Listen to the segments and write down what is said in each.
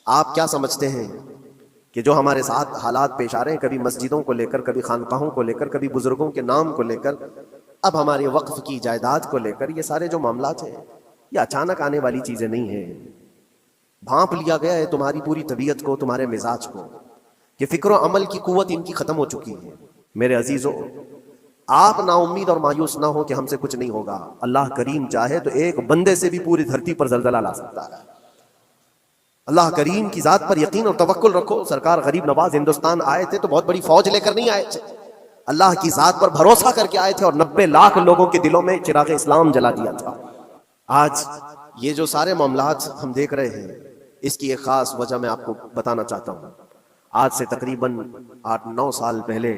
آپ کیا سمجھتے ہیں کہ جو ہمارے ساتھ حالات پیش آ رہے ہیں، کبھی مسجدوں کو لے کر، کبھی خانقاہوں کو لے کر، کبھی بزرگوں کے نام کو لے کر، اب ہمارے وقف کی جائیداد کو لے کر، یہ سارے جو معاملات ہیں یہ اچانک آنے والی چیزیں نہیں ہیں. بھانپ لیا گیا ہے تمہاری پوری طبیعت کو، تمہارے مزاج کو، کہ فکر و عمل کی قوت ان کی ختم ہو چکی ہے. میرے عزیزو، آپ نا امید اور مایوس نہ ہو کہ ہم سے کچھ نہیں ہوگا. اللہ کریم چاہے تو ایک بندے سے بھی پوری دھرتی پر زلزلہ لا سکتا ہے. اللہ کریم کی ذات پر یقین اور توکل رکھو. سرکار غریب نواز ہندوستان آئے تھے تو بہت بڑی فوج لے کر نہیں آئے تھے، اللہ کی ذات پر بھروسہ کر کے آئے تھے، اور 90 لاکھ لوگوں کے دلوں میں چراغ اسلام جلا دیا تھا. آج یہ جو سارے معاملات ہم دیکھ رہے ہیں، اس کی ایک خاص وجہ میں آپ کو بتانا چاہتا ہوں. آج سے تقریباً 8-9 سال پہلے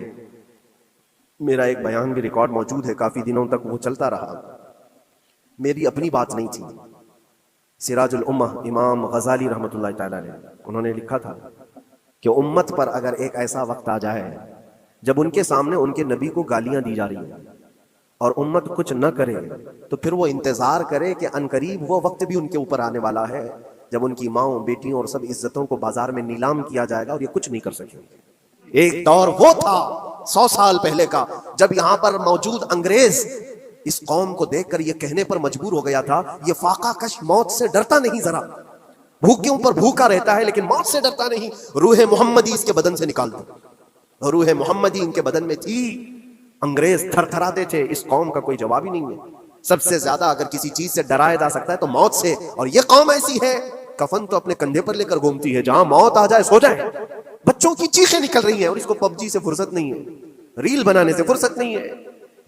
میرا ایک بیان بھی ریکارڈ موجود ہے، کافی دنوں تک وہ چلتا رہا. میری اپنی بات نہیں تھی. سراج الامہ امام غزالی رحمۃ اللہ تعالی علیہ، انہوں نے لکھا تھا کہ امت پر اگر ایک ایسا وقت آ جائے جب ان کے سامنے ان کے نبی کو گالیاں دی جا رہی ہیں اور امت کچھ نہ کرے، تو پھر وہ انتظار کرے کہ عنقریب وہ وقت بھی ان کے اوپر آنے والا ہے جب ان کی ماؤں، بیٹیوں اور سب عزتوں کو بازار میں نیلام کیا جائے گا اور یہ کچھ نہیں کر سکیں. ایک دور وہ تھا 100 سال پہلے کا جب یہاں پر موجود انگریز اس قوم کو دیکھ کر یہ کہنے پر مجبور ہو گیا تھا، یہ فاقہ کش موت سے ڈرتا نہیں، ذرا بھوکوں پر بھوکا رہتا ہے لیکن موت سے ڈرتا نہیں. روح محمدی اس کے بدن سے نکال دو. روح محمدی ان کے بدن میں تھی. انگریز تھر تھراتے تھے. اس قوم کا کوئی جواب ہی نہیں ہے. سب سے زیادہ اگر کسی چیز سے ڈرایا جا سکتا ہے تو موت سے، اور یہ قوم ایسی ہے کفن تو اپنے کندھے پر لے کر گھومتی ہے، جہاں موت آ جائے سو جائے. بچوں کی چیخیں نکل رہی ہیں اور اس کو پب جی سے فرصت نہیں ہے، ریل بنانے سے فرصت نہیں ہے،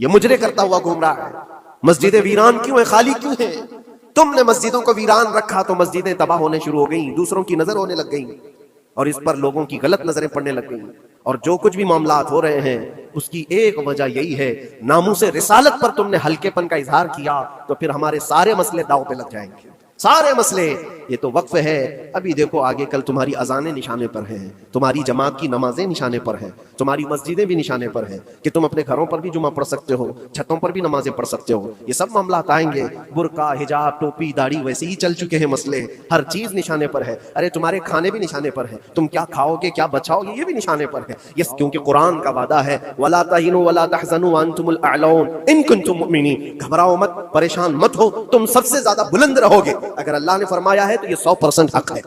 یہ مجرے کرتا ہوا گھوم رہا ہے. مسجدیں ویران کیوں ہیں، خالی کیوں ہیں؟ تم نے مسجدوں کو ویران رکھا تو مسجدیں تباہ ہونے شروع ہو گئیں، دوسروں کی نظر ہونے لگ گئیں اور اس پر لوگوں کی غلط نظریں پڑنے لگ گئیں. اور جو کچھ بھی معاملات ہو رہے ہیں اس کی ایک وجہ یہی ہے، ناموس رسالت پر تم نے ہلکے پن کا اظہار کیا تو پھر ہمارے سارے مسئلے داؤ پہ لگ جائیں گے، سارے مسئلے. یہ تو وقف ہے. ابھی دیکھو آگے کل تمہاری اذانیں نشانے پر ہیں، تمہاری جماعت کی نمازیں نشانے پر ہیں، تمہاری مسجدیں بھی نشانے پر ہیں کہ تم اپنے گھروں پر بھی جمعہ پڑھ سکتے ہو، چھتوں پر بھی نمازیں پڑھ سکتے ہو. یہ سب معاملات آئیں گے. برقع، حجاب، ٹوپی، داڑھی ویسے ہی چل چکے ہیں مسئلے. ہر چیز نشانے پر ہے. ارے تمہارے کھانے بھی نشانے پر ہیں، تم کیا کھاؤ گے، کیا بچاؤ گے، یہ بھی نشانے پر ہے. یہ کیونکہ قرآن کا وعدہ ہے وَلَا تَهِنُوا وَلَا تَحْزَنُوا وَأَنْتُمُ الْأَعْلَوْنَ إِن كُنتُم مُؤْمِنِينَ. گھبراؤ مت، پریشان مت ہو، تم سب سے زیادہ بلند رہو گے. اگر اللہ نے فرمایا ہے تو یہ 100% حق ہے.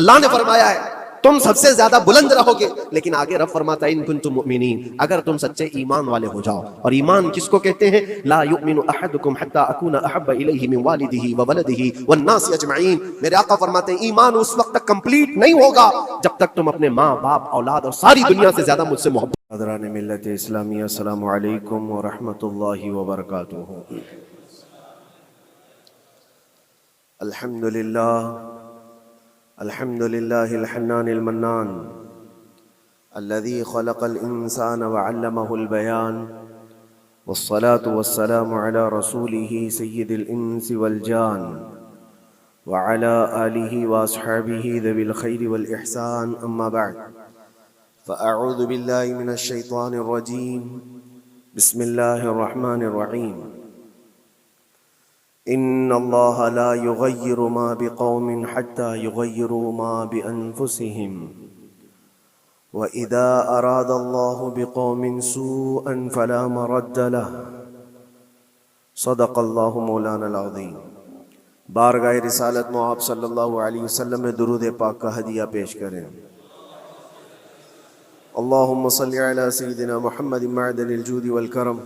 اللہ نے فرمایا ہے تم سب سے زیادہ بلند رہو گے، لیکن آگے رب فرماتا ہے ان کنتم مؤمنین، اگر تم سچے ایمان والے ہو جاؤ. اور ایمان کس کو کہتے ہیں؟ لا یؤمن احدکم حتی اکون احب الیہ من والدہ وولدہ والناس اجمعین. میرے آقا فرماتے ہیں ایمان اس وقت تک کمپلیٹ نہیں ہوگا جب تک تم اپنے ماں باپ، اولاد اور ساری دنیا سے زیادہ مجھ سے محبت. حضران ملت اسلامیہ، السلام علیکم ورحمۃ اللہ وبرکاتہ. الحمد لله الحنان المنان الذي خلق الإنسان وعلمه البيان، والصلاة والسلام على رسوله سيد الإنس والجان وعلى آله وأصحابه ذوي الخير والإحسان. أما بعد، فأعوذ بالله من الشيطان الرجيم. بسم الله الرحمن الرحيم. إن الله لا يغير ما بقوم حتى يغيروا ما بأنفسهم، وإذا أراد الله بقوم سوءا فلا مرد له. صدق الله مولانا العظيم. بارگاہ رسالت میں آپ صلی اللہ علیہ وسلم میں درود پاک کا ہدیہ پیش کریں. اللهم صل على سيدنا محمد معدن الجود والكرم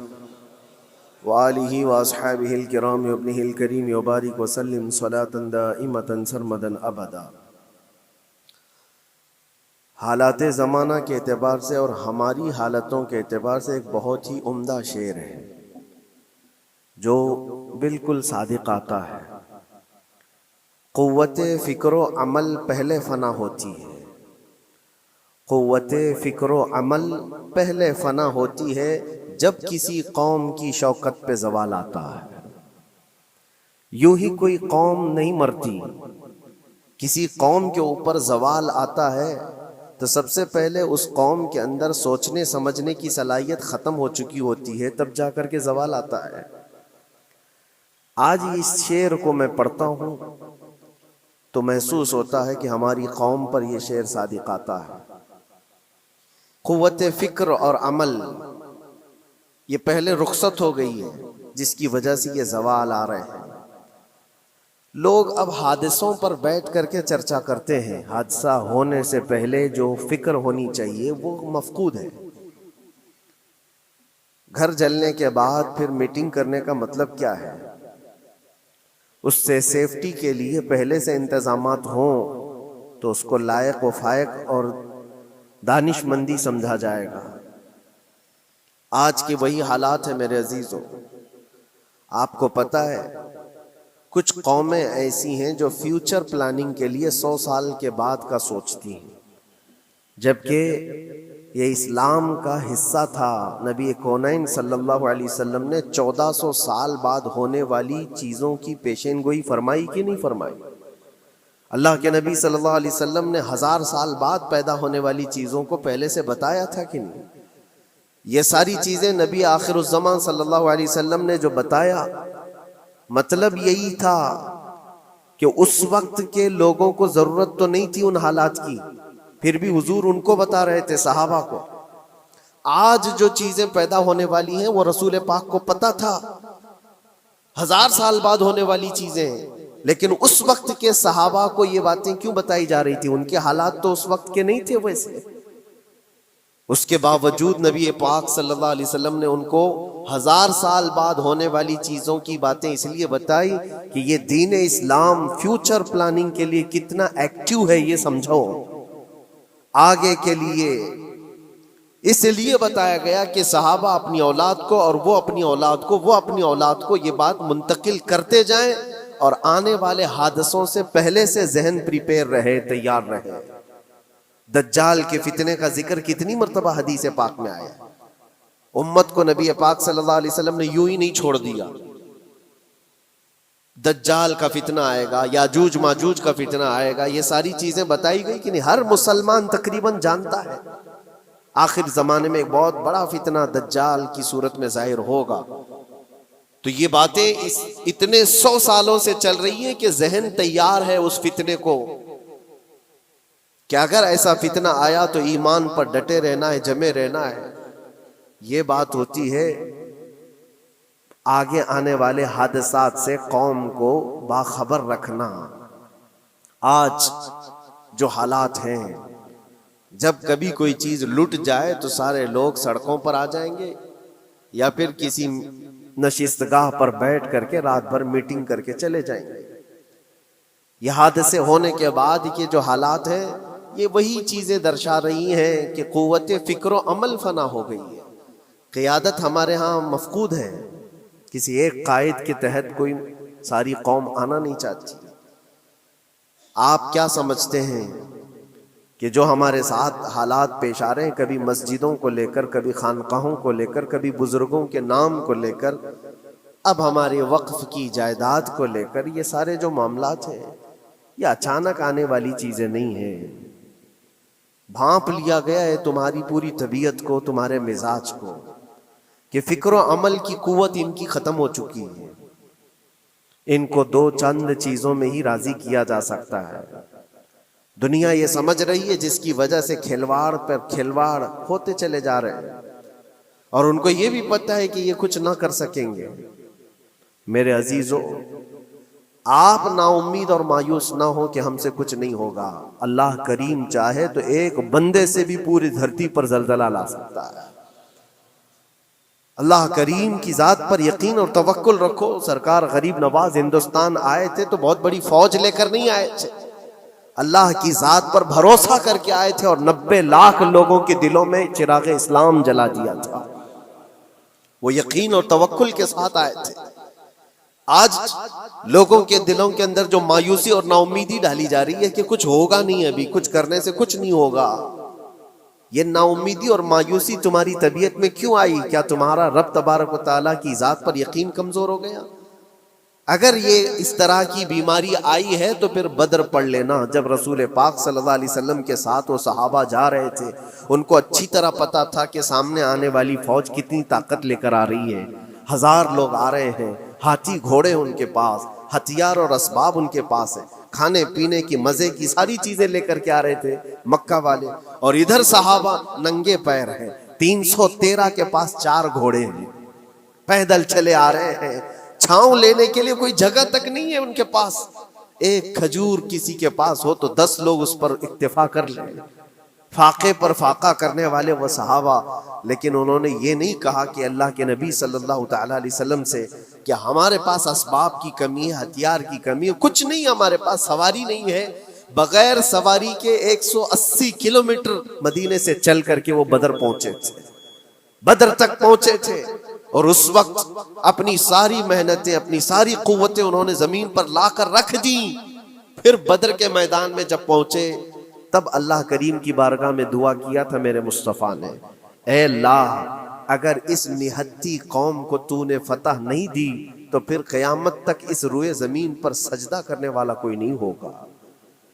وآلہ واصحابہ الکرام وابنہ الکریم وبارک وسلم صلاة دائمة سرمدا ابدا. حالات زمانہ کے اعتبار سے اور ہماری حالتوں کے اعتبار سے ایک بہت ہی عمدہ شعر ہے جو بالکل صادق آتا ہے. قوت فکر و عمل پہلے فنا ہوتی ہے، قوت فکر و عمل پہلے فنا ہوتی ہے جب کسی قوم کی شوکت پہ زوال آتا ہے. یوں ہی کوئی قوم نہیں مرتی، کسی قوم کے اوپر زوال آتا ہے تو سب سے پہلے اس قوم کے اندر سوچنے سمجھنے کی صلاحیت ختم ہو چکی ہوتی ہے، تب جا کر کے زوال آتا ہے. آج اس شعر کو میں پڑھتا ہوں تو محسوس ہوتا ہے کہ ہماری قوم پر یہ شعر صادق آتا ہے۔ قوت فکر اور عمل یہ پہلے رخصت ہو گئی ہے، جس کی وجہ سے یہ زوال آ رہے ہیں۔ لوگ اب حادثوں پر بیٹھ کر کے چرچا کرتے ہیں، حادثہ ہونے سے پہلے جو فکر ہونی چاہیے وہ مفقود ہے۔ گھر جلنے کے بعد پھر میٹنگ کرنے کا مطلب کیا ہے؟ اس سے سیفٹی کے لیے پہلے سے انتظامات ہوں تو اس کو لائق و فائق اور دانش مندی سمجھا جائے گا۔ آج کی وہی حالات ہیں میرے عزیزوں۔ آپ کو پتہ ہے کچھ قومیں ایسی ہیں جو فیوچر پلاننگ کے لیے 100 سال کے بعد کا سوچتی ہیں، جبکہ یہ اسلام کا حصہ تھا۔ نبی کونین صلی اللہ علیہ وسلم نے 1400 سال بعد ہونے والی چیزوں کی پیشین گوئی فرمائی کہ نہیں فرمائی؟ اللہ کے نبی صلی اللہ علیہ وسلم نے 1000 سال بعد پیدا ہونے والی چیزوں کو پہلے سے بتایا تھا کہ نہیں؟ یہ ساری چیزیں نبی آخر الزمان صلی اللہ علیہ وسلم نے جو بتایا، مطلب یہی تھا کہ اس وقت کے لوگوں کو ضرورت تو نہیں تھی ان حالات کی، پھر بھی حضور ان کو بتا رہے تھے، صحابہ کو۔ آج جو چیزیں پیدا ہونے والی ہیں وہ رسول پاک کو پتا تھا، 1000 سال بعد ہونے والی چیزیں ہیں، لیکن اس وقت کے صحابہ کو یہ باتیں کیوں بتائی جا رہی تھی؟ ان کے حالات تو اس وقت کے نہیں تھے ویسے۔ اس کے باوجود نبی پاک صلی اللہ علیہ وسلم نے ان کو 1000 سال بعد ہونے والی چیزوں کی باتیں اس لیے بتائی کہ یہ دین اسلام فیوچر پلاننگ کے لیے کتنا ایکٹیو ہے، یہ سمجھو آگے کے لیے۔ اس لیے بتایا گیا کہ صحابہ اپنی اولاد کو اور وہ اپنی اولاد کو، وہ اپنی اولاد کو یہ بات منتقل کرتے جائیں، اور آنے والے حادثوں سے پہلے سے ذہن پریپیئر رہے، تیار رہے۔ دجال کے فتنے کا ذکر کتنی مرتبہ حدیث پاک میں آیا۔ امت کو نبی پاک صلی اللہ علیہ وسلم نے یوں ہی نہیں چھوڑ دیا۔ دجال کا فتنہ آئے گا، یاجوج ماجوج کا فتنہ آئے گا، یہ ساری چیزیں بتائی گئی کہ نہیں؟ ہر مسلمان تقریباً جانتا ہے آخر زمانے میں ایک بہت بڑا فتنہ دجال کی صورت میں ظاہر ہوگا۔ تو یہ باتیں اتنے 100 سالوں سے چل رہی ہیں کہ ذہن تیار ہے اس فتنے کو کہ اگر ایسا فتنہ آیا تو ایمان پر ڈٹے رہنا ہے، جمے رہنا ہے۔ یہ بات ہوتی ہے آگے آنے والے حادثات سے قوم کو باخبر رکھنا۔ آج جو حالات ہیں، جب کبھی کوئی چیز لٹ جائے تو سارے لوگ سڑکوں پر آ جائیں گے، یا پھر کسی نشستگاہ پر بیٹھ کر کے رات بھر میٹنگ کر کے چلے جائیں گے۔ یہ حادثے ہونے کے بعد کے جو حالات ہیں، یہ وہی چیزیں درشا رہی ہیں کہ قوت فکر و عمل فنا ہو گئی ہے۔ قیادت ہمارے ہاں مفقود ہے، کسی ایک قائد کے تحت کوئی ساری قوم آنا نہیں چاہتی۔ آپ کیا سمجھتے ہیں کہ جو ہمارے ساتھ حالات پیش آ رہے ہیں، کبھی مسجدوں کو لے کر، کبھی خانقاہوں کو لے کر، کبھی بزرگوں کے نام کو لے کر، اب ہمارے وقف کی جائیداد کو لے کر، یہ سارے جو معاملات ہیں یہ اچانک آنے والی چیزیں نہیں ہیں۔ بھانپ لیا گیا ہے تمہاری پوری طبیعت کو، تمہارے مزاج کو، کہ فکر و عمل کی قوت ان کی ختم ہو چکی ہے۔ ان کو 2 چند چیزوں میں ہی راضی کیا جا سکتا ہے۔ دنیا یہ سمجھ رہی ہے، جس کی وجہ سے کھلواڑ پر کھلواڑ ہوتے چلے جا رہے ہیں، اور ان کو یہ بھی پتہ ہے کہ یہ کچھ نہ کر سکیں گے۔ میرے عزیزو، آپ نا امید اور مایوس نہ ہو کہ ہم سے کچھ نہیں ہوگا۔ اللہ کریم چاہے تو ایک بندے سے بھی پوری دھرتی پر زلزلہ لا سکتا ہے۔ اللہ کریم کی ذات پر یقین اور توکل رکھو۔ سرکار غریب نواز ہندوستان آئے تھے تو بہت بڑی فوج لے کر نہیں آئے تھے، اللہ کی ذات پر بھروسہ کر کے آئے تھے، اور 90 لاکھ لوگوں کے دلوں میں چراغ اسلام جلا دیا تھا۔ وہ یقین اور توکل کے ساتھ آئے تھے۔ آج لوگوں کے دلوں کے اندر جو مایوسی اور نا امیدی ڈالی جا رہی ہے کہ کچھ ہوگا نہیں، ابھی کچھ کرنے سے کچھ نہیں ہوگا، یہ نا امیدی اور مایوسی تمہاری طبیعت میں کیوں آئی؟ کیا تمہارا رب تبارک و تعالیٰ کی ذات پر یقین کمزور ہو گیا؟ اگر یہ اس طرح کی بیماری آئی ہے تو پھر بدر پڑھ لینا۔ جب رسول پاک صلی اللہ علیہ وسلم کے ساتھ وہ صحابہ جا رہے تھے، ان کو اچھی طرح پتا تھا کہ سامنے آنے والی فوج کتنی طاقت لے کر آ رہی ہے۔ 1000 لوگ آ رہے ہیں، ہاتھی گھوڑے ان کے پاس، ہتھیار اور اسباب ان کے پاس ہے، کھانے پینے کی مزے کی ساری چیزیں لے کر کے آ رہے تھے مکہ والے، اور ادھر صحابہ ننگے پیر ہیں، 313 کے پاس 4 گھوڑے ہیں، پیدل چلے آ رہے ہیں، چھاؤں لینے کے لیے کوئی جگہ تک نہیں ہے ان کے پاس، ایک کھجور کسی کے پاس ہو تو 10 لوگ اس پر اکتفا کر لیں، فاقے پر فاقہ کرنے والے وہ صحابہ۔ لیکن انہوں نے یہ نہیں کہا کہ اللہ کے نبی صلی اللہ تعالی علیہ وسلم سے کہ ہمارے پاس اسباب کی کمی ہے، ہتھیار کی کمی ہے، کچھ نہیں، ہمارے پاس سواری نہیں ہے۔ بغیر سواری کے 180 کلومیٹر مدینے سے چل کر کے وہ بدر پہنچے تھے، بدر تک پہنچے تھے، اور اس وقت اپنی ساری محنتیں، اپنی ساری قوتیں انہوں نے زمین پر لا کر رکھ دیں۔ پھر بدر کے میدان میں جب پہنچے تب اللہ کریم کی بارگاہ میں دعا کیا تھا میرے مصطفیٰ نے، اے اللہ اگر اس نہتی قوم کو تو نے فتح نہیں دی تو پھر قیامت تک اس روئے زمین پر سجدہ کرنے والا کوئی نہیں ہوگا۔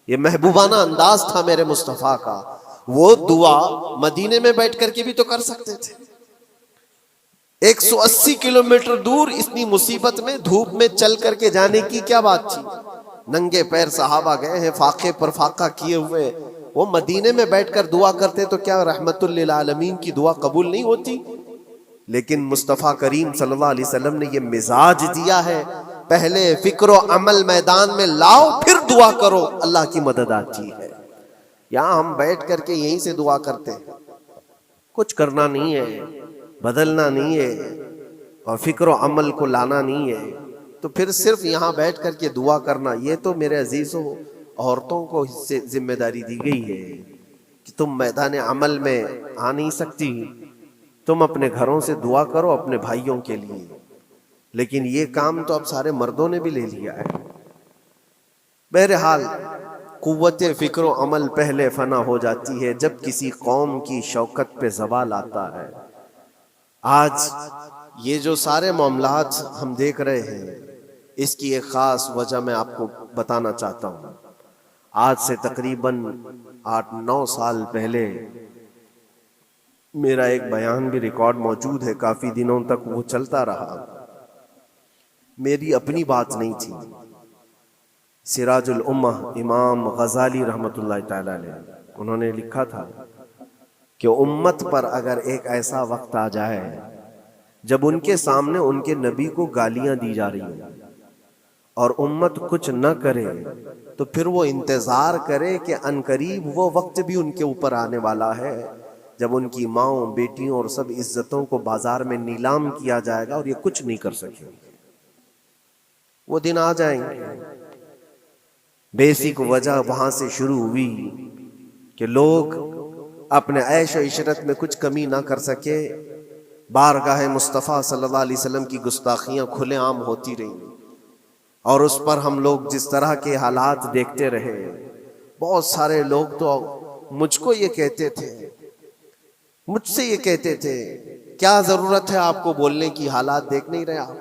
یہ محبوبانہ انداز تھا میرے مصطفیٰ کا۔ وہ دعا مدینے میں بیٹھ کر کے بھی تو کر سکتے تھے، 180 کلومیٹر دور اتنی مصیبت میں دھوپ میں چل کر کے جانے کی کیا بات تھی؟ ننگے پیر صحابہ گئے ہیں، فاقے پر فاقہ کیے ہوئے، وہ مدینے میں بیٹھ کر دعا کرتے تو کیا رحمت للعالمین کی دعا قبول نہیں ہوتی؟ لیکن مصطفیٰ کریم صلی اللہ علیہ وسلم نے یہ مزاج دیا ہے، پہلے فکر و عمل میدان میں لاؤ پھر دعا کرو، اللہ کی مدد آتی ہے۔ یہاں ہم بیٹھ کر کے یہیں سے دعا کرتے ہیں، کچھ کرنا نہیں ہے، بدلنا نہیں ہے، اور فکر و عمل کو لانا نہیں ہے، تو پھر صرف یہاں بیٹھ کر کے دعا کرنا، یہ تو میرے عزیزوں عورتوں کو اس سے ذمہ داری دی گئی ہے کہ تم میدان عمل میں آ نہیں سکتی، تم اپنے گھروں سے دعا کرو اپنے بھائیوں کے لیے، لیکن یہ کام تو اب سارے مردوں نے بھی لے لیا ہے۔ بہرحال قوت فکر و عمل پہلے فنا ہو جاتی ہے جب کسی قوم کی شوکت پہ زوال آتا ہے۔ آج یہ جو سارے معاملات ہم دیکھ رہے ہیں، اس کی ایک خاص وجہ میں آپ کو بتانا چاہتا ہوں۔ آج سے تقریباً 8-9 سال پہلے میرا ایک بیان بھی ریکارڈ موجود ہے، کافی دنوں تک وہ چلتا رہا، میری اپنی بات نہیں تھی۔ سراج الامہ امام غزالی رحمۃ اللہ تعالی علیہ انہوں نے لکھا تھا کہ امت پر اگر ایک ایسا وقت آ جائے جب ان کے سامنے ان کے نبی کو گالیاں دی جا رہی ہیں اور امت کچھ نہ کرے، تو پھر وہ انتظار کرے کہ عنقریب وہ وقت بھی ان کے اوپر آنے والا ہے جب ان کی ماؤں، بیٹیوں اور سب عزتوں کو بازار میں نیلام کیا جائے گا اور یہ کچھ نہیں کر سکیں گے۔ وہ دن آ جائیں گے۔ بیسک وجہ وہاں سے شروع ہوئی کہ لوگ اپنے عیش و عشرت میں کچھ کمی نہ کر سکے، بارگاہ مصطفیٰ صلی اللہ علیہ وسلم کی گستاخیاں کھلے عام ہوتی رہیں، اور اس پر ہم لوگ جس طرح کے حالات دیکھتے رہے۔ بہت سارے لوگ تو مجھ کو یہ کہتے تھے، مجھ سے یہ کہتے تھے، کیا ضرورت ہے آپ کو بولنے کی، حالات دیکھ نہیں رہے آپ؟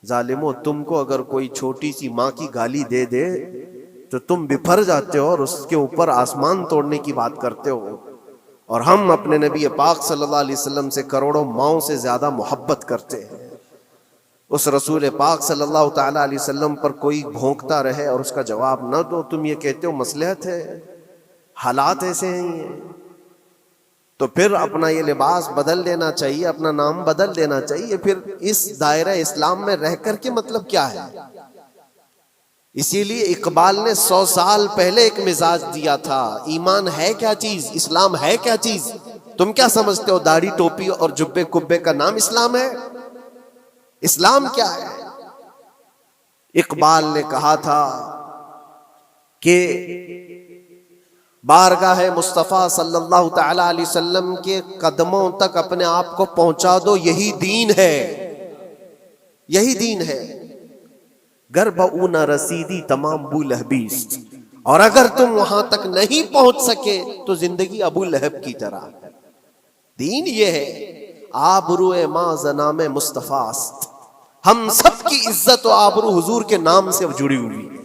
ظالمو، تم کو اگر کوئی چھوٹی سی ماں کی گالی دے دے تو تم بپھر جاتے ہو اور اس کے اوپر آسمان توڑنے کی بات کرتے ہو، اور ہم اپنے نبی پاک صلی اللہ علیہ وسلم سے کروڑوں ماؤں سے زیادہ محبت کرتے ہیں۔ اس رسول پاک صلی اللہ تعالی علیہ وسلم پر کوئی بھونکتا رہے اور اس کا جواب نہ دو، تم یہ کہتے ہو مصلحت ہے، حالات ایسے ہیں، تو پھر اپنا یہ لباس بدل دینا چاہیے، اپنا نام بدل دینا چاہیے۔ پھر اس دائرہ اسلام میں رہ کر کے مطلب کیا ہے؟ اسی لیے اقبال نے 100 سال پہلے ایک مزاج دیا تھا، ایمان ہے کیا چیز، اسلام ہے کیا چیز؟ تم کیا سمجھتے ہو داڑھی ٹوپی اور جبے کبے کا نام اسلام ہے؟ اسلام کیا ہے؟ اقبال نے کہا تھا کہ بارگاہ مصطفیٰ صلی اللہ تعالی علیہ وسلم کے قدموں تک اپنے آپ کو پہنچا دو، یہی دین ہے، یہی دین ہے۔ گر بہ نہ رسیدی تمام ابو لہبیست، اور اگر تم وہاں تک نہیں پہنچ سکے تو زندگی ابو لہب کی طرح ہے۔ دین یہ ہے، آبرو ما زنام مصطفیٰ است، ہم سب کی عزت و آبرو حضور کے نام سے جڑی ہوئی ہے،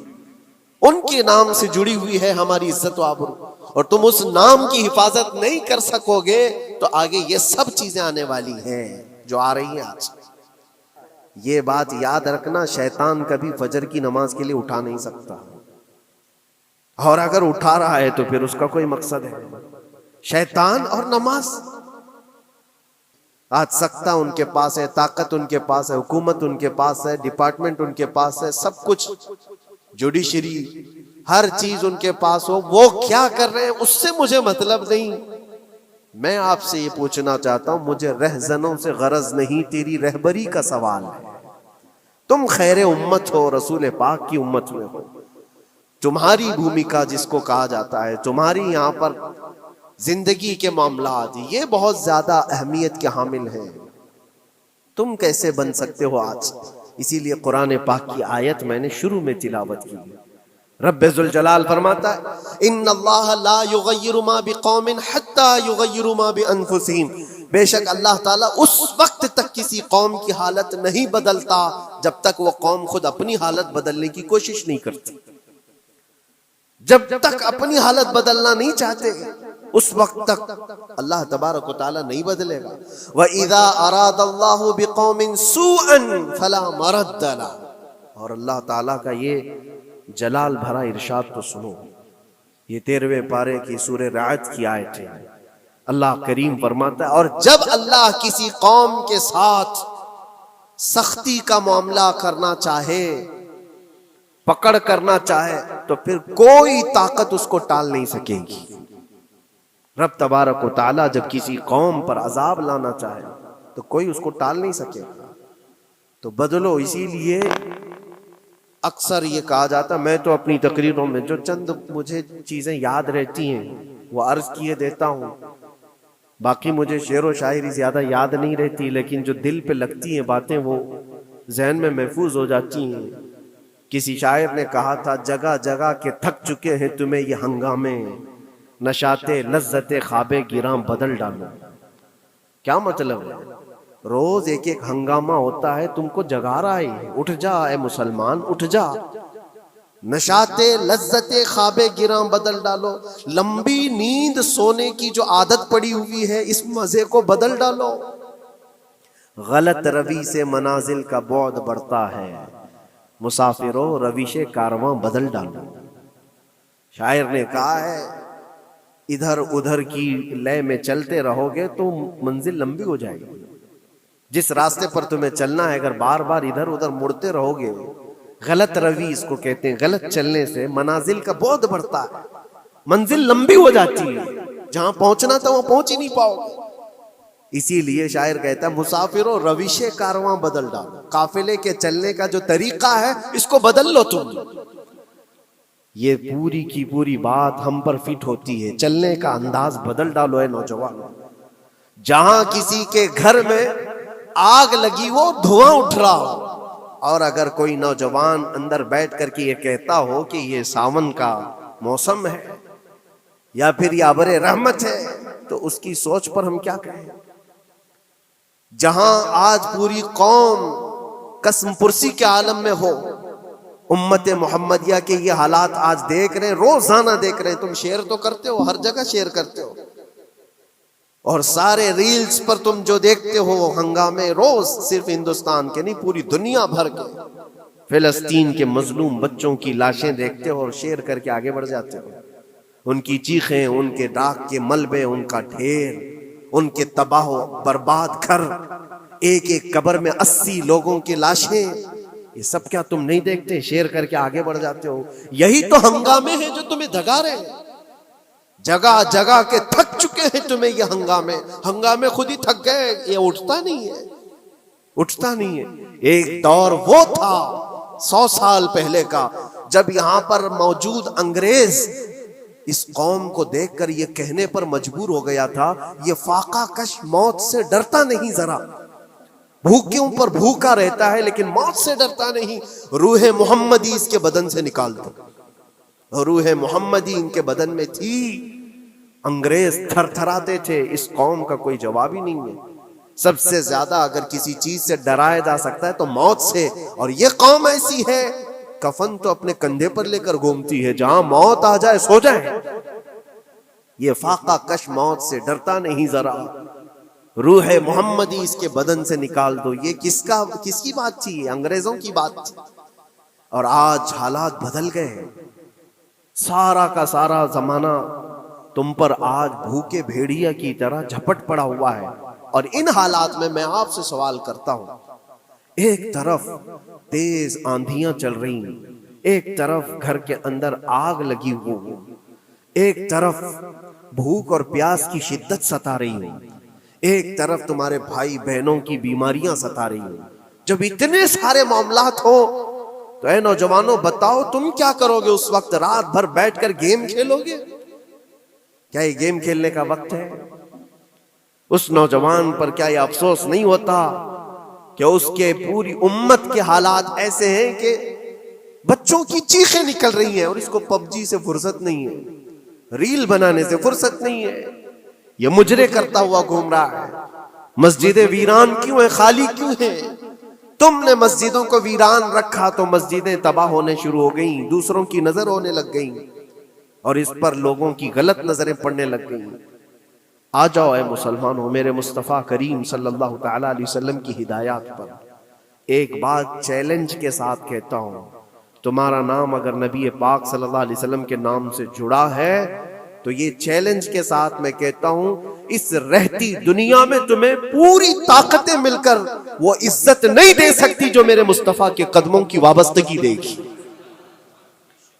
ان کے نام سے جڑی ہوئی ہے ہماری عزت و آبرو، اور تم اس نام کی حفاظت نہیں کر سکو گے تو آگے یہ سب چیزیں آنے والی ہیں جو آ رہی ہیں آج۔ یہ بات یاد رکھنا، شیطان کبھی فجر کی نماز کے لیے اٹھا نہیں سکتا، اور اگر اٹھا رہا ہے تو پھر اس کا کوئی مقصد ہے. شیطان اور نماز. آج سختہ ان کے پاس ہے، طاقت ان کے پاس ہے، حکومت ان کے پاس ہے، ڈپارٹمنٹ ان کے پاس ہے، سب کچھ، جوڈیشری، ہر چیز ان کے پاس ہو، وہ کیا کر رہے ہیں اس سے مجھے مطلب نہیں. میں آپ سے یہ پوچھنا چاہتا ہوں، مجھے رہزنوں سے غرض نہیں، تیری رہبری کا سوال ہے. تم خیر امت ہو، رسول پاک کی امت میں ہو. تمہاری بھومکا جس کو کہا جاتا ہے، تمہاری یہاں پر زندگی کے معاملات یہ بہت زیادہ اہمیت کے حامل ہیں. تم کیسے بن سکتے ہو آج؟ اسی لیے قرآن پاک کی آیت میں نے شروع میں تلاوت کی. رب ذوالجلال فرماتا ہے ان اللہ لا یغیر ما بقوم حتی یغیروا ما بانفسہم. بے شک اللہ تعالیٰ اس وقت تک کسی قوم کی حالت نہیں بدلتا جب تک وہ قوم خود اپنی حالت بدلنے کی کوشش نہیں کرتی. جب تک اپنی حالت بدلنا نہیں چاہتے اس وقت تک اللہ تبارک و تعالیٰ نہیں بدلے گا. وَإِذَا أَرَادَ اللَّهُ بِقَوْمٍ سُوءًا فَلَا مَرَدَّ لَهُ. اور اللہ تعالیٰ کا یہ جلال بھرا ارشاد تو سنو. یہ 13ویں پارے کی سورہ رعد کی آیت ہے. اللہ کریم فرماتا ہے اور جب اللہ کسی قوم کے ساتھ سختی کا معاملہ کرنا چاہے، پکڑ کرنا چاہے، تو پھر کوئی طاقت اس کو ٹال نہیں سکے گی. رب تبارک و تعالیٰ جب کسی قوم پر عذاب لانا چاہے تو کوئی اس کو ٹال نہیں سکے. تو بدلو. اسی لیے اکثر یہ کہا جاتا، میں تو اپنی تقریروں میں جو چند مجھے چیزیں یاد رہتی ہیں وہ عرض کیے دیتا ہوں. باقی مجھے شعر و شاعری زیادہ یاد نہیں رہتی، لیکن جو دل پہ لگتی ہیں باتیں وہ ذہن میں محفوظ ہو جاتی ہیں. کسی شاعر نے کہا تھا جگہ جگہ کے تھک چکے ہیں تمہیں یہ ہنگامے، نشاتے لذت خواب گراں بدل ڈالو. کیا مطلب ہے؟ روز ایک ایک ہنگامہ ہوتا ہے، تم کو جگا رہا ہے. اٹھ جا اے مسلمان، اٹھ جا. نشاتے لذت خواب گراں بدل ڈالو. لمبی نیند سونے کی جو عادت پڑی ہوئی ہے اس مزے کو بدل ڈالو. غلط روی سے منازل کا بعد بڑھتا ہے، مسافروں روش کارواں بدل ڈالو. شاعر نے کہا ہے ادھر ادھر کی لے میں چلتے رہو گے تو منزل لمبی ہو جائے گی. جس راستے پر تمہیں چلنا ہے اگر بار بار ادھر ادھر مڑتے رہو گے، غلط روی اس کو کہتے ہیں، غلط چلنے سے منازل کا بعد بڑھتا ہے، منزل لمبی ہو جاتی ہے، جہاں پہنچنا تھا وہاں پہنچ ہی نہیں پاؤ گے. اسی لیے شاعر کہتا ہے مسافروں روش کارواں بدل ڈالو. قافلے کے چلنے کا جو طریقہ ہے اس کو بدل لو تم. یہ پوری کی پوری بات ہم پر فٹ ہوتی ہے. چلنے کا انداز بدل ڈالو اے نوجوان. جہاں کسی کے گھر میں آگ لگی وہ دھواں اٹھ رہا ہو، اور اگر کوئی نوجوان اندر بیٹھ کر کے یہ کہتا ہو کہ یہ ساون کا موسم ہے یا پھر یہ ابر رحمت ہے، تو اس کی سوچ پر ہم کیا کہیں. جہاں آج پوری قوم قسم پرسی کے عالم میں ہو، امت محمدیہ کے یہ حالات آج دیکھ رہے ہیں، روزانہ دیکھ رہے ہیں. تم شیئر تو کرتے ہو، ہر جگہ شیئر کرتے ہو، اور سارے ریلز پر تم جو دیکھتے ہو ہنگامے روز، صرف ہندوستان کے نہیں پوری دنیا بھر کے فلسطین کے مظلوم بچوں کی لاشیں دیکھتے ہو اور شیئر کر کے آگے بڑھ جاتے ہو. ان کی چیخیں، ان کے راکھ کے ملبے، ان کا ڈھیر، ان کے تباہ و برباد گھر، ایک ایک قبر میں 80 لوگوں کی لاشیں، یہ سب کیا تم نہیں دیکھتے؟ شیئر کر کے آگے بڑھ جاتے ہو. یہی تو ہنگامے ہیں جو تمہیں دھگا رہے ہیں. جگہ جگہ کے تھک چکے ہیں تمہیں یہ ہنگامے. ہنگامے خود ہی تھک گئے، یہ اٹھتا نہیں ہے، اٹھتا نہیں ہے. ایک دور وہ تھا 100 سال پہلے کا جب یہاں پر موجود انگریز اس قوم کو دیکھ کر یہ کہنے پر مجبور ہو گیا تھا یہ فاقہ کش موت سے ڈرتا نہیں ذرا. بھوکیوں پر بھوکا رہتا ہے لیکن موت سے ڈرتا نہیں. روح محمدی اس کے بدن سے نکال دو. روح محمدی ان کے بدن میں تھی. انگریز تھر تھراتے تھے. اس قوم کا کوئی جواب ہی نہیں ہے. سب سے زیادہ اگر کسی چیز سے ڈرایا جا سکتا ہے تو موت سے، اور یہ قوم ایسی ہے کفن تو اپنے کندھے پر لے کر گھومتی ہے، جہاں موت آ جائے سو جائے. یہ فاقہ کش موت سے ڈرتا نہیں ذرا. روح محمدی اس کے بدن سے نکال دو. یہ کس کی بات تھی؟ انگریزوں کی بات تھی. اور آج حالات بدل گئے. سارا کا سارا زمانہ تم پر آج بھوکے بھیڑیا کی طرح جھپٹ پڑا ہوا ہے، اور ان حالات میں آپ سے سوال کرتا ہوں، ایک طرف تیز آندھیاں چل رہی ہیں، ایک طرف گھر کے اندر آگ لگی ہوئی، ایک طرف بھوک اور پیاس کی شدت ستا رہی ہے، ایک طرف تمہارے بھائی بہنوں کی بیماریاں ستا رہی ہیں، جب اتنے سارے معاملات ہو تو اے نوجوانوں بتاؤ تم کیا کرو گے؟ اس وقت رات بھر بیٹھ کر گیم کھیلو گے؟ کیا یہ گیم کھیلنے کا وقت ہے؟ اس نوجوان پر کیا یہ افسوس نہیں ہوتا کہ اس کے پوری امت کے حالات ایسے ہیں کہ بچوں کی چیخیں نکل رہی ہیں اور اس کو پب جی سے فرصت نہیں ہے، ریل بنانے سے فرصت نہیں ہے، یہ مجرے کرتا ہوا گھوم رہا ہے۔ مسجدیں ویران کیوں ہیں؟ خالی کیوں ہیں؟ تم نے مسجدوں کو ویران رکھا تو مسجدیں تباہ ہونے شروع ہو گئیں، دوسروں کی نظر ہونے لگ گئیں، اور اس پر لوگوں کی غلط نظریں پڑنے لگ گئیں۔ آ جاؤ اے مسلمانوں، میرے مصطفیٰ کریم صلی اللہ تعالی علیہ وسلم کی ہدایات پر ایک بات چیلنج کے ساتھ کہتا ہوں، تمہارا نام اگر نبی پاک صلی اللہ علیہ وسلم کے نام سے جڑا ہے تو یہ چیلنج کے ساتھ میں کہتا ہوں، اس رہتی دنیا میں تمہیں پوری طاقتیں مل کر وہ عزت نہیں دے سکتی جو میرے مصطفیٰ کے قدموں کی وابستگی دے گی۔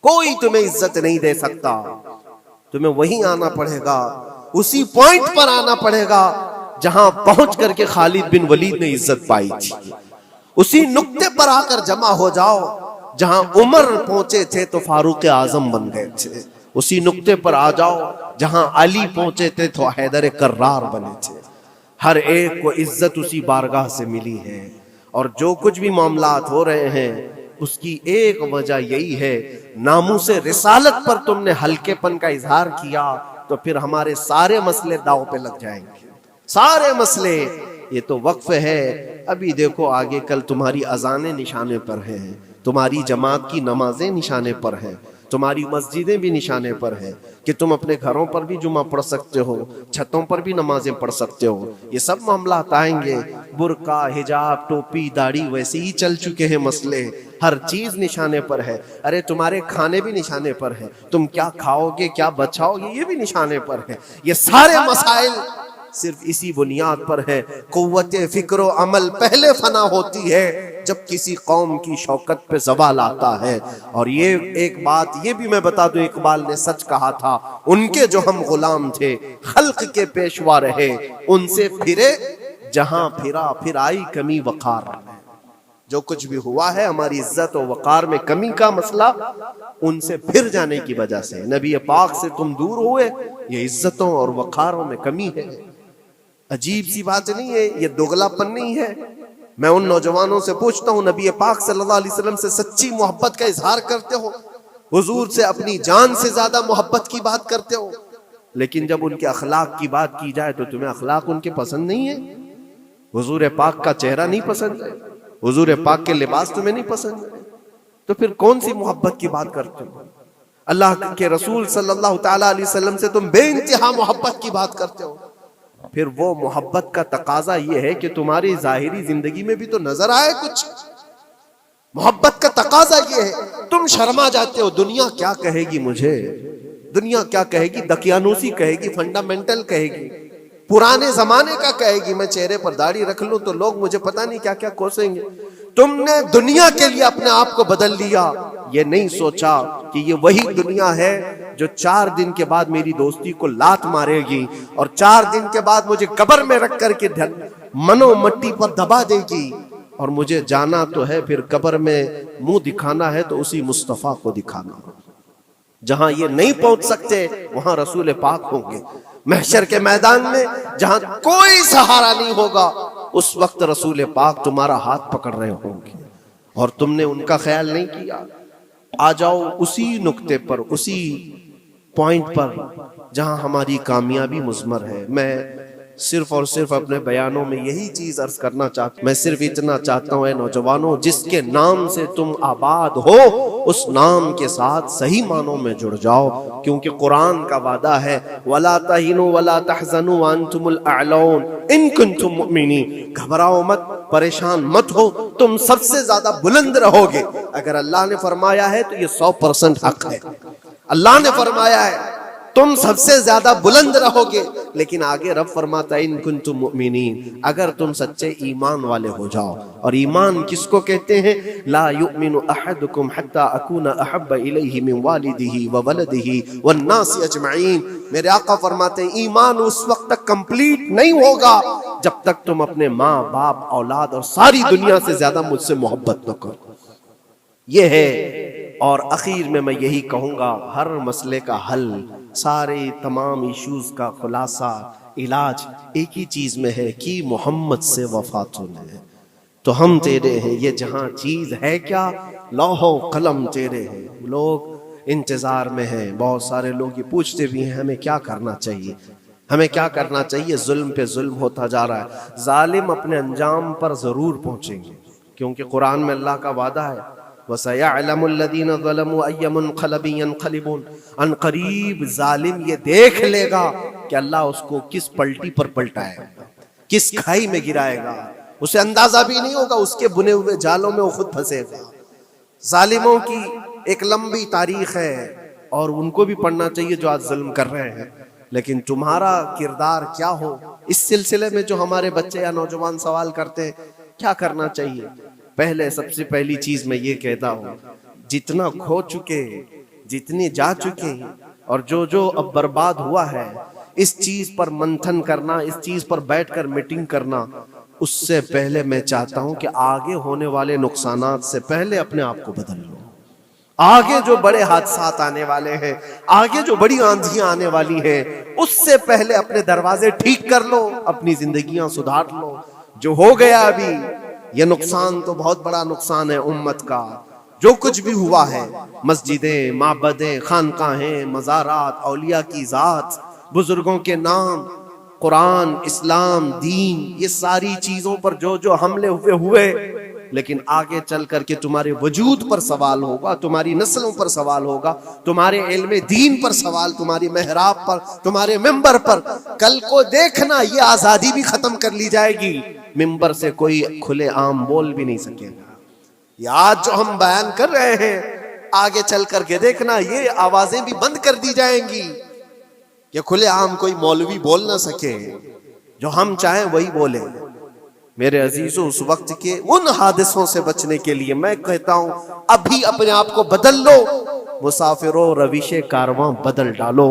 کوئی تمہیں عزت نہیں دے سکتا، تمہیں وہیں آنا پڑے گا، اسی پوائنٹ پر آنا پڑے گا جہاں پہنچ کر کے خالد بن ولید نے عزت پائی تھی، اسی نقطے پر آ کر جمع ہو جاؤ جہاں عمر پہنچے تھے تو فاروق اعظم بن گئے تھے، اسی نقطے پر آ جاؤ جہاں علی پہنچے تھے تو حیدر کرار بنے تھے۔ ہر ایک کو عزت اسی بارگاہ سے ملی ہے، اور جو کچھ بھی معاملات ہو رہے ہیں اس کی ایک وجہ یہی ہے، ناموس رسالت پر تم نے ہلکے پن کا اظہار کیا تو پھر ہمارے سارے مسئلے داؤ پہ لگ جائیں گے، سارے مسئلے۔ یہ تو وقف ہے، ابھی دیکھو آگے کل تمہاری اذانیں نشانے پر ہیں، تمہاری جماعت کی نمازیں نشانے پر ہیں، تمہاری مسجدیں بھی نشانے پر ہیں کہ تم اپنے گھروں پر بھی جمعہ پڑھ سکتے ہو، چھتوں پر بھی نمازیں پڑھ سکتے ہو۔ یہ سب معاملات آئیں گے، برقع، حجاب، ٹوپی، داڑھی ویسے ہی چل چکے ہیں مسئلے، ہر چیز نشانے پر ہے۔ ارے تمہارے کھانے بھی نشانے پر ہیں، تم کیا کھاؤ گے، کیا بچاؤ گے، یہ بھی نشانے پر ہے۔ یہ سارے مسائل صرف اسی بنیاد پر ہے، قوت فکر و عمل پہلے فنا ہوتی ہے جب کسی قوم کی شوکت پہ زوال آتا ہے۔ اور یہ ایک بات یہ بھی میں بتا دوں، اقبال نے سچ کہا تھا، ان کے جو ہم غلام تھے خلق کے پیشوا رہے، ان سے پھرے جہاں پھرا پھر آئی کمی وقار۔ جو کچھ بھی ہوا ہے ہماری عزت و وقار میں کمی کا مسئلہ ان سے پھر جانے کی وجہ سے، نبی پاک سے تم دور ہوئے، یہ عزتوں اور وقاروں میں کمی ہے۔ عجیب سی بات نہیں ہے، یہ دوغلا پن نہیں ہے۔ میں ان نوجوانوں سے پوچھتا ہوں، نبی پاک صلی اللہ علیہ وسلم سے سچی محبت کا اظہار کرتے ہو، حضور سے اپنی جان سے زیادہ محبت کی بات کرتے ہو، لیکن جب ان کے اخلاق کی بات کی جائے تو تمہیں اخلاق ان کے پسند نہیں ہے، حضور پاک کا چہرہ نہیں پسند ہے، حضور پاک کے لباس تمہیں نہیں پسند ہے، تو پھر کون سی محبت کی بات کرتے ہو؟ اللہ کے رسول صلی اللہ تعالی علیہ وسلم سے تم بے انتہا محبت کی بات کرتے ہو، پھر وہ محبت کا تقاضا یہ ہے کہ تمہاری ظاہری زندگی میں بھی تو نظر آئے کچھ۔ محبت کا تقاضا یہ ہے، تم شرما جاتے ہو، دنیا کیا کہے گی مجھے، دنیا کیا کہے گی، دقیانوسی کہے گی، فنڈامنٹل کہے گی، پرانے زمانے کا کہے گی، میں چہرے پر داڑھی رکھ لوں تو لوگ مجھے پتہ نہیں کیا کیا کوسیں گے۔ تم نے دنیا کے لیے اپنے آپ کو بدل لیا، یہ نہیں سوچا کہ یہ وہی دنیا ہے جو 4 دن کے بعد میری دوستی کو لات مارے گی، اور 4 دن کے بعد مجھے قبر میں رکھ کر کے منو مٹی پر دبا دے گی، اور مجھے جانا تو ہے، پھر قبر میں منہ دکھانا ہے تو اسی مصطفیٰ کو دکھانا۔ جہاں یہ نہیں پہنچ سکتے وہاں رسول پاک ہوں گے، محشر کے میدان میں جہاں کوئی سہارا نہیں ہوگا اس وقت رسول پاک تمہارا ہاتھ پکڑ رہے ہوں گے، اور تم نے ان کا خیال نہیں کیا۔ آ جاؤ اسی نقطے پر، اسی پوائنٹ پر جہاں ہماری کامیابی مضمر ہے۔ میں صرف اور صرف اپنے بیانوں میں یہی چیز عرض کرنا چاہتا ہوں، میں صرف اتنا چاہتا ہوں، اے نوجوانوں، جس کے نام سے تم آباد ہو اس نام کے ساتھ صحیح معنوں میں جڑ جاؤ، کیونکہ قرآن کا وعدہ ہے وَلَا تَهِنُوا وَلَا تَحْزَنُوا وَأَنْتُمُ الْأَعْلَوْنَ إِن كُنتُم مُؤْمِنِينَ۔ گھبراؤ مت، پریشان مت ہو، تم سب سے زیادہ بلند رہو گے۔ اگر اللہ نے فرمایا ہے تو یہ 100% حق ہے، اللہ نے فرمایا ہے تم سب سے زیادہ بلند رہو گے، لیکن آگے رب فرماتا ہے ان کنتم مؤمنین، اگر تم سچے ایمان والے ہو جاؤ۔ اور ایمان کس کو کہتے ہیں؟ لا یؤمن احدکم حتی اکون احب الیہ من والدہ وولدہ والناس اجمعین۔ میرے آقا فرماتے ہیں ایمان اس وقت تک کمپلیٹ نہیں ہوگا جب تک تم اپنے ماں باپ اولاد اور ساری دنیا سے زیادہ مجھ سے محبت نہ کرو۔ یہ ہے، اور اخیر میں یہی کہوں گا، ہر مسئلے کا حل، سارے تمام ایشوز کا خلاصہ، علاج ایک ہی چیز میں ہے کہ محمد سے وفا ہے۔ تو ہم تیرے ہیں، یہ جہاں چیز ہے کیا؟ لوح و قلم تیرے ہیں۔ لوگ انتظار میں ہیں، بہت سارے لوگ یہ پوچھتے بھی ہیں ہمیں کیا کرنا چاہیے، ہمیں کیا کرنا چاہیے؟ ظلم پہ ظلم ہوتا جا رہا ہے، ظالم اپنے انجام پر ضرور پہنچیں گے، کیونکہ قرآن میں اللہ کا وعدہ ہے وَسَيَعْلَمُ الَّذِينَ ظَلَمُوا أَيَّ مُنْقَلَبٍ يَنْقَلِبُونَ۔ ان قریب ظالم یہ دیکھ لے گا کہ اللہ اس کو کس پلٹی پر پلٹائے گا، کس کھائی میں گرائے گا، اسے اندازہ بھی نہیں ہوگا، اس کے بنے ہوئے جالوں میں وہ خود پھنسے گا۔ ظالموں کی ایک لمبی تاریخ ہے اور ان کو بھی پڑھنا چاہیے جو آج ظلم کر رہے ہیں، لیکن تمہارا کردار کیا ہو؟ اس سلسلے میں جو ہمارے بچے یا نوجوان سوال کرتے ہیں کیا کرنا چاہیے، پہلے سب سے پہلی چیز میں یہ کہتا ہوں، جتنا کھو چکے، جتنی جا چکے ہیں اور جو اب برباد ہوا ہے، اس چیز پر منتھن کرنا، اس چیز پر بیٹھ کر میٹنگ کرنا، اس سے پہلے میں چاہتا ہوں کہ آگے ہونے والے نقصانات سے پہلے اپنے آپ کو بدل لو۔ آگے جو بڑے حادثات آنے والے ہیں، آگے جو بڑی آندھیاں آنے والی ہیں، اس سے پہلے اپنے دروازے ٹھیک کر لو، اپنی زندگیاں سدھار لو۔ جو ہو گیا ابھی، یہ نقصان تو بہت بڑا نقصان ہے امت کا، جو کچھ بھی ہوا ہے، مسجدیں، معبدیں، خانقاہیں، مزارات، اولیاء کی ذات، بزرگوں کے نام، قرآن، اسلام، دین، یہ ساری چیزوں پر جو حملے ہوئے، لیکن آگے چل کر کے تمہارے وجود پر سوال ہوگا، تمہاری نسلوں پر سوال ہوگا، تمہارے علم دین پر سوال، تمہاری محراب پر، تمہارے ممبر پر۔ کل کو دیکھنا یہ آزادی بھی ختم کر لی جائے گی، ممبر سے کوئی کھلے عام بول بھی نہیں سکے گا۔ یہ آج جو ہم بیان کر رہے ہیں، آگے چل کر کے دیکھنا یہ آوازیں بھی بند کر دی جائیں گی کہ کھلے عام کوئی مولوی بول نہ سکے، جو ہم چاہیں وہی بولے۔ میرے عزیزوں، اس وقت کے ان حادثوں سے بچنے کے لیے میں کہتا ہوں ابھی اپنے آپ کو بدل لو، مسافروں روش کارواں بدل ڈالو،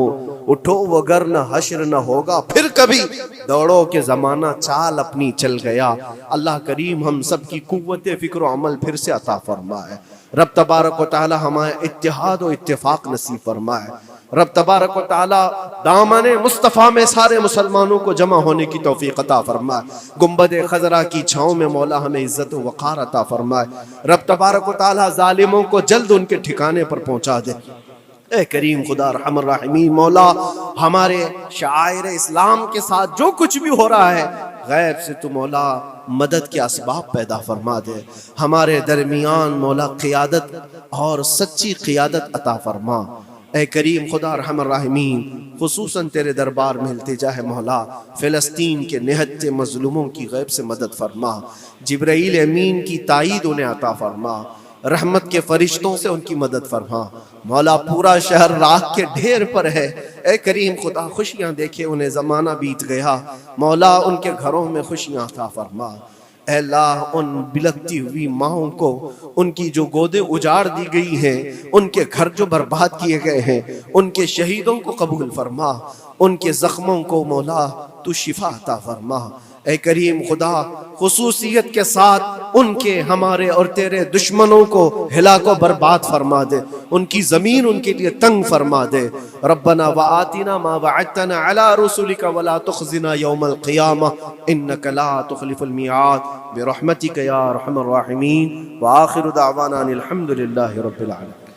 اٹھو وگرنہ حشر نہ ہوگا پھر کبھی، دوڑو کہ زمانہ چال اپنی چل گیا۔ اللہ کریم ہم سب کی قوت فکر و عمل پھر سے عطا فرمائے۔ رب تبارک و تعالی ہمیں اتحاد و اتفاق نصیب فرمائے۔ رب تبارک و تعالی دامن مصطفیٰ میں سارے مسلمانوں کو جمع ہونے کی توفیق عطا فرمائے۔ گنبد خضرا کی چھاؤں میں مولا ہمیں عزت و وقار عطا فرمائے۔ رب تبارک و تعالی ظالموں کو جلد ان کے ٹھکانے پر پہنچا دے۔ اے کریم خدا ارحم الراحمین، مولا ہمارے شعائر اسلام کے ساتھ جو کچھ بھی ہو رہا ہے، غیب سے تو مولا مدد کے اسباب پیدا فرما دے۔ ہمارے درمیان مولا قیادت اور سچی قیادت عطا فرما۔ اے کریم خدا ارحم الراحمین، خصوصاً تیرے دربار میں التجا ہے مولا، فلسطین کے نہتے مظلوموں کی غیب سے مدد فرما، جبرائیل امین کی تائید انہیں عطا فرما، رحمت کے فرشتوں سے ان کی مدد فرما۔ مولا پورا شہر راکھ کے ڈھیر پر ہے، اے کریم خدا خوشیاں دیکھے انہیں زمانہ بیت گیا، مولا ان کے گھروں میں خوشیاں عطا فرما۔ اے اللہ ان بلکتی ہوئی ماؤں کو، ان کی جو گودیں اجاڑ دی گئی ہیں، ان کے گھر جو برباد کیے گئے ہیں، ان کے شہیدوں کو قبول فرما، ان کے زخموں کو مولا تو شفا عطا فرما۔ اے کریم خدا خصوصیت کے ساتھ ان کے، ہمارے اور تیرے دشمنوں کو ہلاک و برباد فرما دے، ان کی زمین ان کے لیے تنگ فرما دے۔ ربنا وآتنا ما وعدتنا على رسلك ولا تخزنا يوم القيامة انك لا تخلف الميعاد برحمتك يا ارحم الراحمين۔ وآخر دعوانا الحمد لله رب العالمين۔